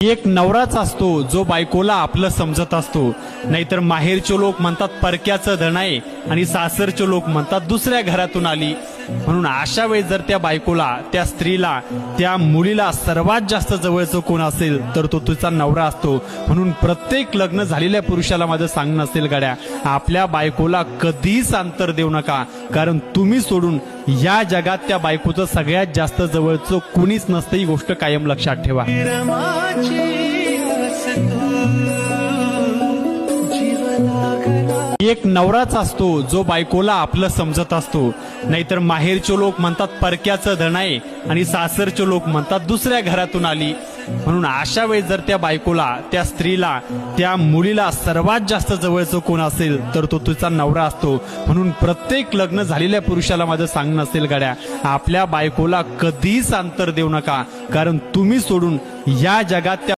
एक नवराच असतो जो बायकोला आपलं समजत असतो, नाहीतर माहेरचे लोक म्हणतात परक्याचं धन आहे आणि सासरचे लोक म्हणतात दुसऱ्या घरातून आली. म्हणून अशा वेळेस जर त्या बायकोला, त्या स्त्रीला, त्या मुलीला सर्वात जास्त जवळचं कोण असेल तर तो तुझा नवरा असतो. म्हणून प्रत्येक लग्न झालेल्या पुरुषाला माझं सांगणं असेल गड्या, आपल्या बायकोला कधीच अंतर देऊ नका, कारण तुम्ही सोडून या जगात त्या बायकोचं सगळ्यात जास्त जवळचं कुणीच नसतं. ही गोष्ट कायम लक्षात ठेवा. एक नवराच असतो जो बायकोला आपलं समजत असतो, नाहीतर माहेरचे लोक म्हणतात परक्याचं धन आहे आणि सासरचे लोक म्हणतात दुसऱ्या घरातून आली. म्हणून अशा वेळेस जर त्या बायकोला, त्या स्त्रीला, त्या मुलीला सर्वात जास्त जवळचं कोण असेल तर तो तुझा नवरा असतो. म्हणून प्रत्येक लग्न झालेल्या पुरुषाला माझं सांगणं असेल गड्या, आपल्या बायकोला कधीच अंतर देऊ नका, कारण तुम्ही सोडून या जगात त्या